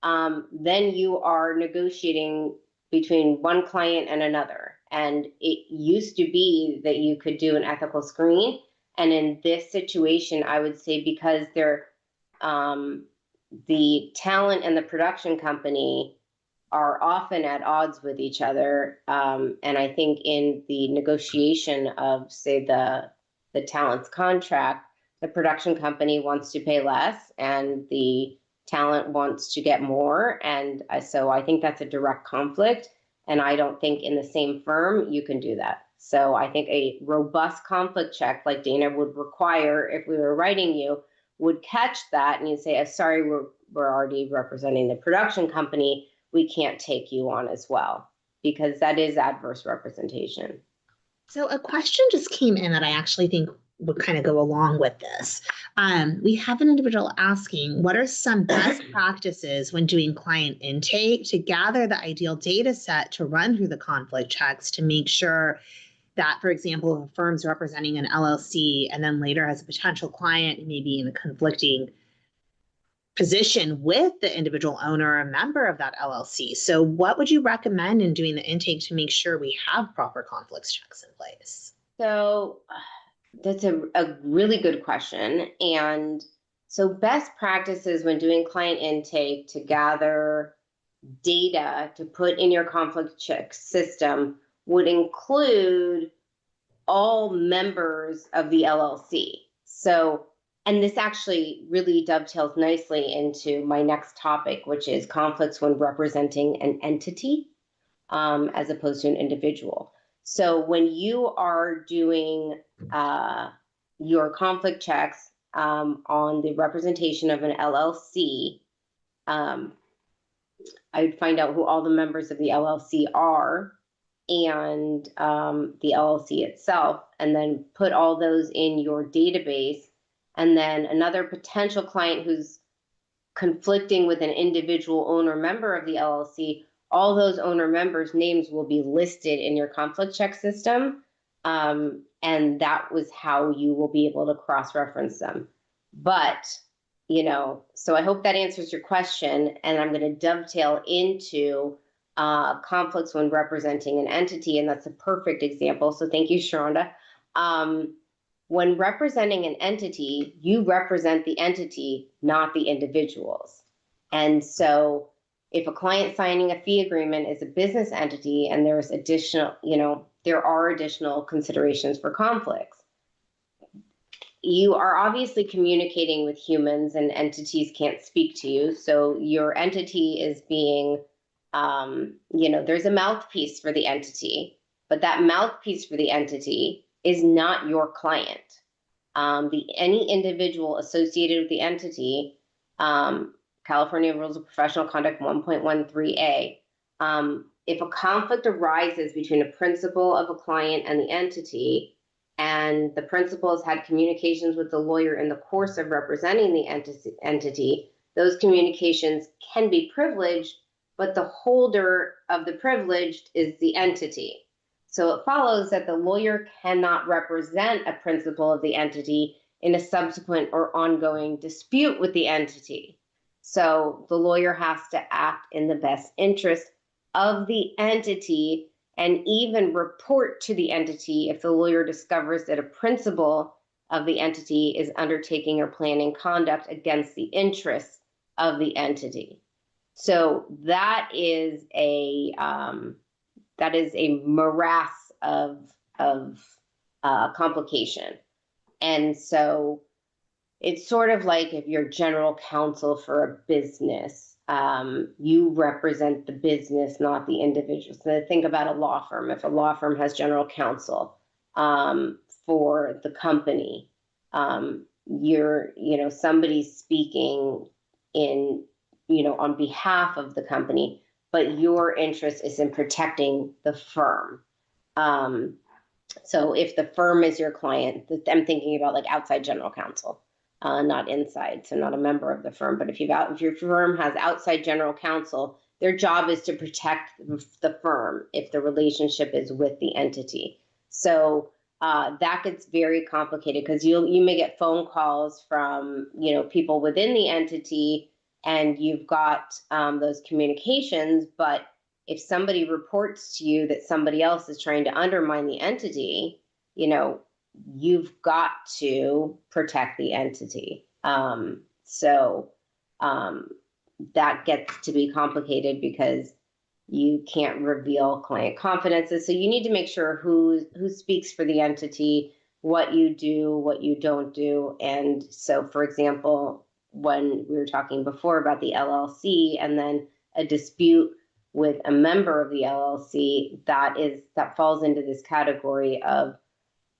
then you are negotiating between one client and another. And it used to be that you could do an ethical screen. And in this situation, I would say, because they're, the talent and the production company are often at odds with each other. And I think in the negotiation of, say, the talent's contract, the production company wants to pay less and the talent wants to get more. And so I think that's a direct conflict. And I don't think in the same firm you can do that. So I think a robust conflict check, like Dana would require if we were writing you, would catch that, and you'd say, oh, sorry, we're already representing the production company. We can't take you on as well, because that is adverse representation. So a question just came in that I actually think would kind of go along with this. We have an individual asking, what are some best practices when doing client intake to gather the ideal data set to run through the conflict checks to make sure that, for example, if a firm's representing an LLC and then later has a potential client who may be in a conflicting position with the individual owner or member of that LLC. So what would you recommend in doing the intake to make sure we have proper conflicts checks in place? So that's a really good question. And so best practices when doing client intake to gather data to put in your conflict check system would include all members of the LLC. So, and this actually really dovetails nicely into my next topic, which is conflicts when representing an entity as opposed to an individual. So when you are doing your conflict checks on the representation of an LLC, I would find out who all the members of the LLC are and the LLC itself, and then put all those in your database. And then another potential client who's conflicting with an individual owner member of the LLC, all those owner members' names will be listed in your conflict check system. And that was how you will be able to cross-reference them. But, you know, so I hope that answers your question. And I'm going to dovetail into conflicts when representing an entity. And that's a perfect example. So thank you, Sharonda. When representing an entity, you represent the entity, not the individuals. And so if a client signing a fee agreement is a business entity and there's additional, you know, there are additional considerations for conflicts. You are obviously communicating with humans and entities can't speak to you. So your entity is being, you know, there's a mouthpiece for the entity, but that mouthpiece for the entity is not your client. Any individual associated with the entity California Rules of Professional Conduct 1.13a. If a conflict arises between a principal of a client and the entity, and the principal has had communications with the lawyer in the course of representing the entity, those communications can be privileged, but the holder of the privilege is the entity. So it follows that the lawyer cannot represent a principal of the entity in a subsequent or ongoing dispute with the entity. So the lawyer has to act in the best interest of the entity and even report to the entity if the lawyer discovers that a principal of the entity is undertaking or planning conduct against the interests of the entity. So that is a morass of complication. And so it's sort of like if you're general counsel for a business, you represent the business, not the individual. So think about a law firm. If a law firm has general counsel for the company, somebody's speaking in, on behalf of the company, but your interest is in protecting the firm. So if the firm is your client, I'm thinking about like outside general counsel. Not inside, so not a member of the firm. But if your firm has outside general counsel, their job is to protect the firm if the relationship is with the entity. So that gets very complicated because you may get phone calls from people within the entity, and you've got those communications. But if somebody reports to you that somebody else is trying to undermine the entity, you've got to protect the entity. So that gets to be complicated because you can't reveal client confidences. So you need to make sure who speaks for the entity, what you do, what you don't do. And so, for example, when we were talking before about the LLC and then a dispute with a member of the LLC, that falls into this category of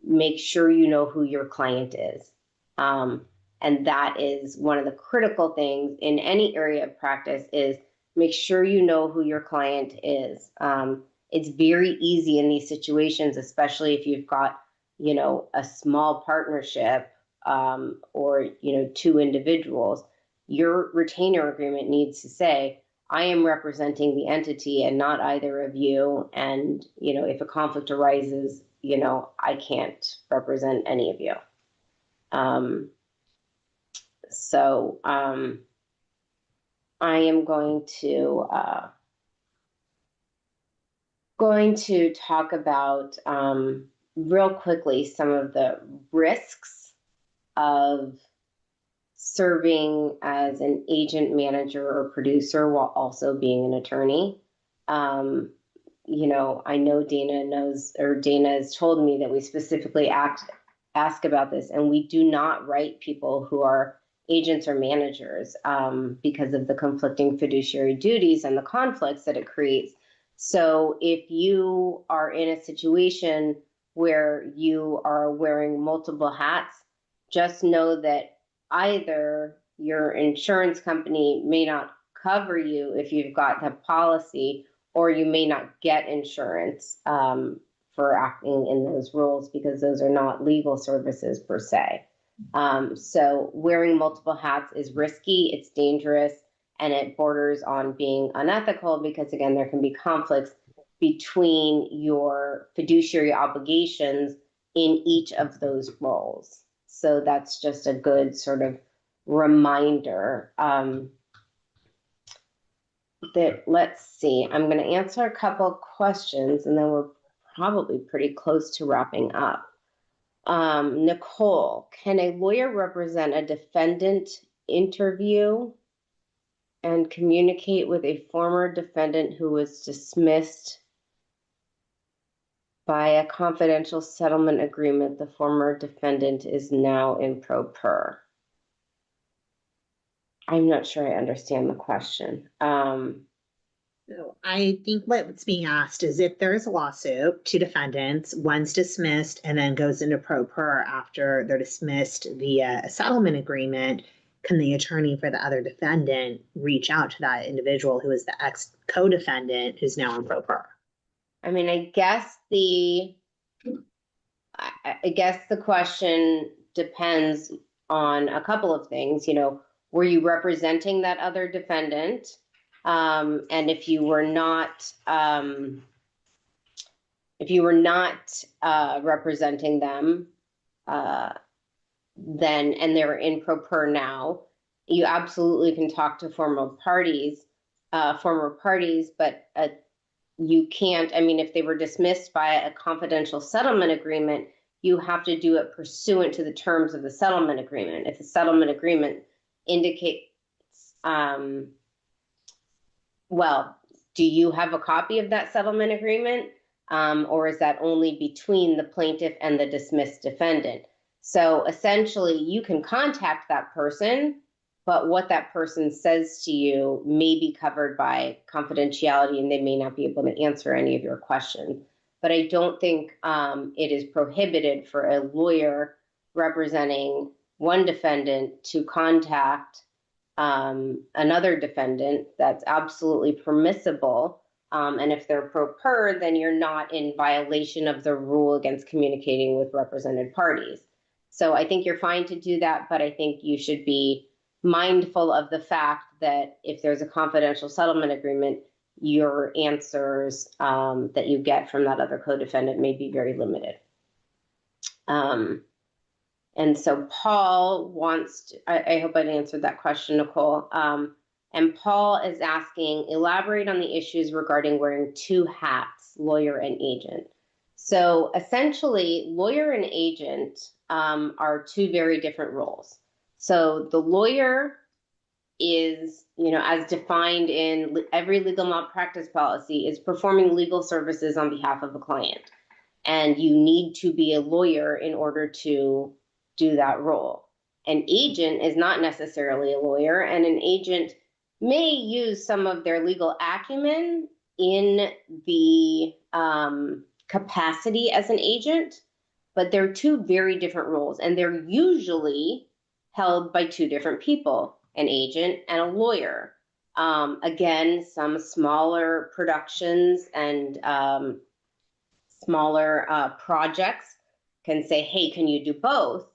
make sure you know who your client is. And that is one of the critical things in any area of practice is make sure you know who your client is. It's very easy in these situations, especially if you've got, a small partnership or, two individuals. Your retainer agreement needs to say, I am representing the entity and not either of you. And, if a conflict arises, I can't represent any of you. So I am going to talk about real quickly some of the risks of serving as an agent, manager, or producer while also being an attorney. I know Dana has told me that we specifically ask about this, and we do not write people who are agents or managers because of the conflicting fiduciary duties and the conflicts that it creates. So if you are in a situation where you are wearing multiple hats, just know that either your insurance company may not cover you if you've got the policy, or you may not get insurance for acting in those roles because those are not legal services per se. So wearing multiple hats is risky, it's dangerous, and it borders on being unethical because, again, there can be conflicts between your fiduciary obligations in each of those roles. So that's just a good sort of reminder. Let's see, I'm going to answer a couple of questions and then we're probably pretty close to wrapping up. Nicole, can a lawyer represent a defendant, interview, and communicate with a former defendant who was dismissed by a confidential settlement agreement? The former defendant is now in pro per. I'm not sure I understand the question. So I think what's being asked is if there's a lawsuit, two defendants, one's dismissed and then goes into pro per after they're dismissed via a settlement agreement, can the attorney for the other defendant reach out to that individual who is the ex-co-defendant who's now in pro per? I mean, I guess the question depends on a couple of things. Were you representing that other defendant? And if you were not representing them, then, and they're in pro per now, you absolutely can talk to former parties, but you can't. I mean, if they were dismissed by a confidential settlement agreement, you have to do it pursuant to the terms of the settlement agreement. If the settlement agreement indicates, well, do you have a copy of that settlement agreement? Or is that only between the plaintiff and the dismissed defendant? So essentially, you can contact that person, but what that person says to you may be covered by confidentiality, and they may not be able to answer any of your questions. But I don't think it is prohibited for a lawyer representing one defendant to contact another defendant. That's absolutely permissible. And if they're pro per, then you're not in violation of the rule against communicating with represented parties. So I think you're fine to do that, but I think you should be mindful of the fact that if there's a confidential settlement agreement, your answers that you get from that other co-defendant may be very limited. And so Paul wants to, I hope I answered that question, Nicole. And Paul is asking, elaborate on the issues regarding wearing two hats, lawyer and agent. So essentially, lawyer and agent are two very different roles. So the lawyer is, as defined in every legal malpractice policy, is performing legal services on behalf of a client. And you need to be a lawyer in order to do that role. An agent is not necessarily a lawyer, and an agent may use some of their legal acumen in the capacity as an agent, but they're two very different roles, and they're usually held by two different people, an agent and a lawyer. Again, some smaller productions and smaller projects can say, hey, can you do both?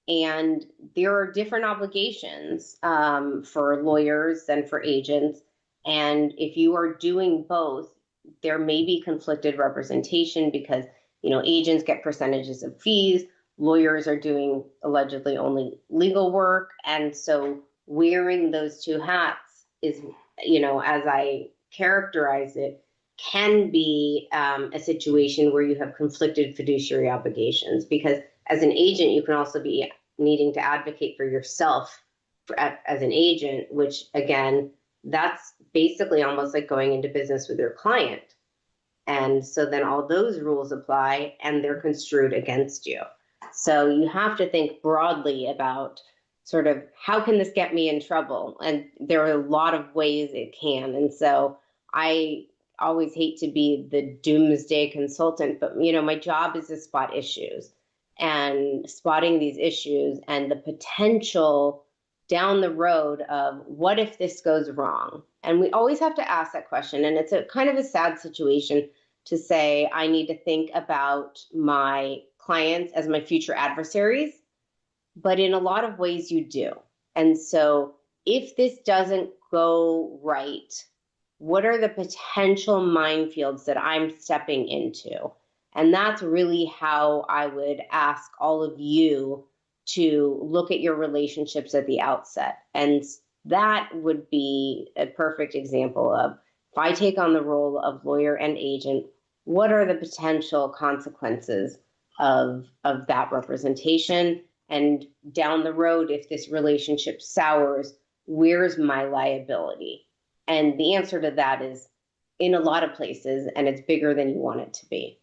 And there are different obligations for lawyers and for agents. And if you are doing both, there may be conflicted representation because, agents get percentages of fees. Lawyers are doing allegedly only legal work. And so wearing those two hats is, as I characterize it, can be a situation where you have conflicted fiduciary obligations, because as an agent, you can also be needing to advocate for yourself as an agent, which again, that's basically almost like going into business with your client. And so then all those rules apply and they're construed against you. So you have to think broadly about sort of how can this get me in trouble? And there are a lot of ways it can. And so I always hate to be the doomsday consultant, but my job is to spot issues, and spotting these issues and the potential down the road of what if this goes wrong? And we always have to ask that question. And it's a kind of a sad situation to say, I need to think about my clients as my future adversaries, but in a lot of ways you do. And so if this doesn't go right, what are the potential minefields that I'm stepping into? And that's really how I would ask all of you to look at your relationships at the outset. And that would be a perfect example of, if I take on the role of lawyer and agent, what are the potential consequences of that representation? And down the road, if this relationship sours, where's my liability? And the answer to that is in a lot of places, and it's bigger than you want it to be.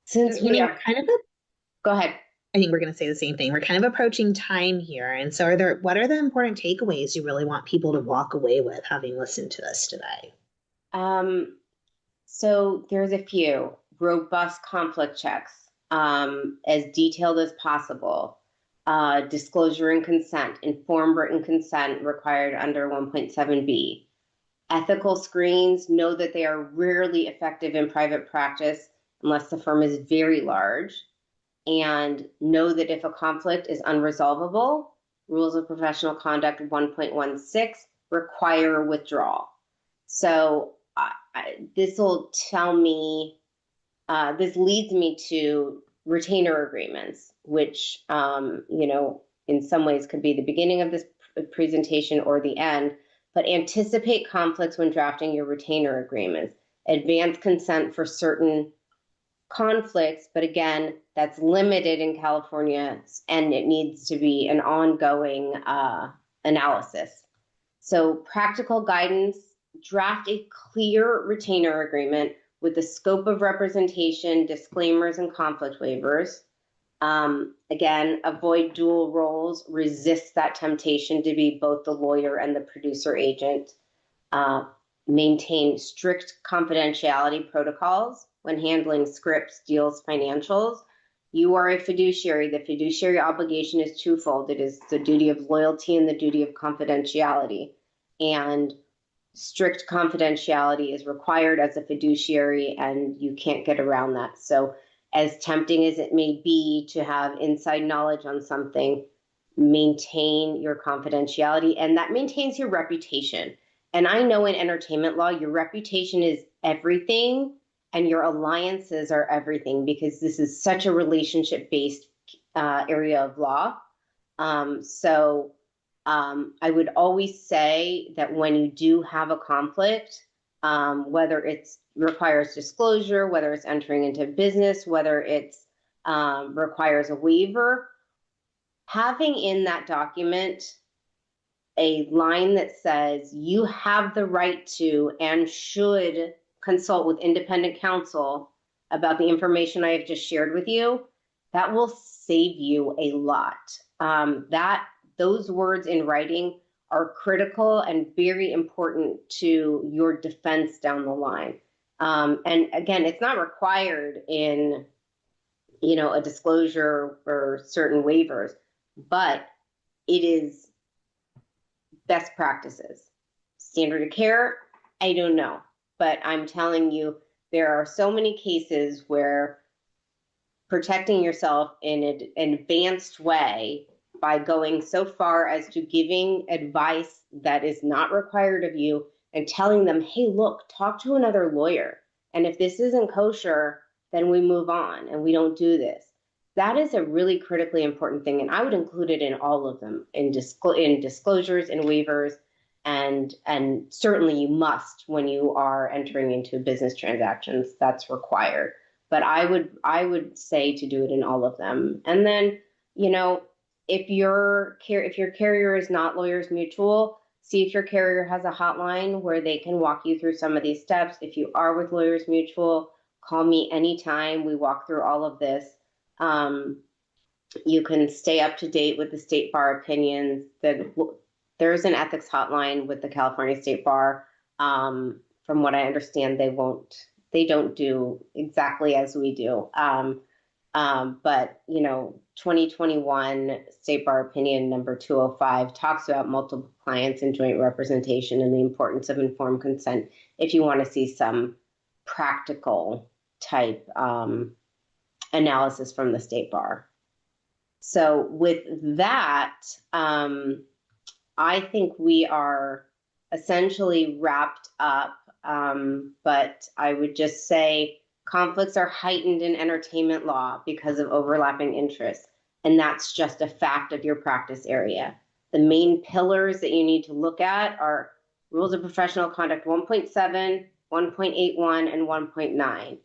Since we are kind of go ahead. I think we're going to say the same thing. We're kind of approaching time here. And so what are the important takeaways you really want people to walk away with having listened to this today? So there's a few. Robust conflict checks, as detailed as possible. disclosure and consent, informed written consent required under 1.7b. Ethical screens, know that they are rarely effective in private practice unless the firm is very large. And know that if a conflict is unresolvable, rules of professional conduct 1.16 require withdrawal. So this will tell me, this leads me to retainer agreements, which, in some ways could be the beginning of this presentation or the end, but anticipate conflicts when drafting your retainer agreements. Advance consent for certain conflicts, but again, that's limited in California, and it needs to be an ongoing analysis. So practical guidance, draft a clear retainer agreement with the scope of representation, disclaimers, and conflict waivers. Again, avoid dual roles, resist that temptation to be both the lawyer and the producer agent. Maintain strict confidentiality protocols when handling scripts, deals, financials. You are a fiduciary. The fiduciary obligation is twofold. It is the duty of loyalty and the duty of confidentiality. And strict confidentiality is required as a fiduciary, and you can't get around that. So as tempting as it may be to have inside knowledge on something, maintain your confidentiality, and that maintains your reputation. And I know in entertainment law, your reputation is everything and your alliances are everything, because this is such a relationship-based area of law. I would always say that when you do have a conflict, whether it requires disclosure, whether it's entering into business, whether it's requires a waiver, having in that document a line that says you have the right to and should consult with independent counsel about the information I have just shared with you, that will save you a lot. Those words in writing are critical and very important to your defense down the line. And again, it's not required in, a disclosure or certain waivers, but it is best practices. Standard of care, I don't know, but I'm telling you, there are so many cases where protecting yourself in an advanced way by going so far as to giving advice that is not required of you and telling them, hey, look, talk to another lawyer. And if this isn't kosher, then we move on and we don't do this. That is a really critically important thing. And I would include it in all of them, in disclosures and waivers. And certainly you must when you are entering into business transactions, that's required. But I would say to do it in all of them. And then, if your carrier is not Lawyers Mutual, see if your carrier has a hotline where they can walk you through some of these steps. If you are with Lawyers Mutual, call me anytime. We walk through all of this. You can stay up to date with the State Bar opinions. There's an ethics hotline with the California State Bar. From what I understand, they don't do exactly as we do. But 2021 State Bar Opinion number 205 talks about multiple clients and joint representation and the importance of informed consent if you want to see some practical type analysis from the State Bar. So with that, I think we are essentially wrapped up, but I would just say conflicts are heightened in entertainment law because of overlapping interests, and that's just a fact of your practice area. The main pillars that you need to look at are Rules of Professional Conduct 1.7, 1.81, and 1.9.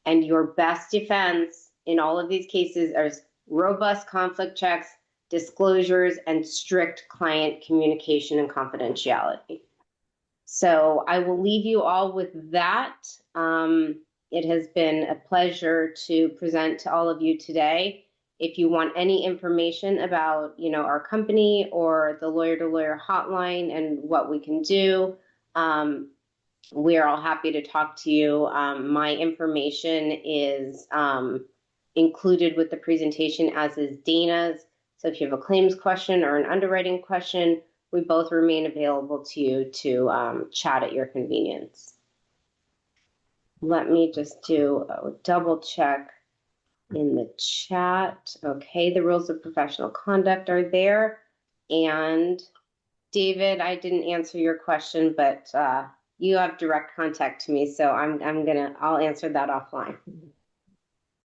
And your best defense in all of these cases are robust conflict checks, disclosures, and strict client communication and confidentiality. So I will leave you all with that. It has been a pleasure to present to all of you today. If you want any information about, our company or the Lawyer to Lawyer hotline and what we can do, we are all happy to talk to you. My information is included with the presentation, as is Dana's. So if you have a claims question or an underwriting question, we both remain available to you to chat at your convenience. Let me just do a double check in the chat. Okay, the rules of professional conduct are there. And David, I didn't answer your question, but you have direct contact to me, so I'll answer that offline.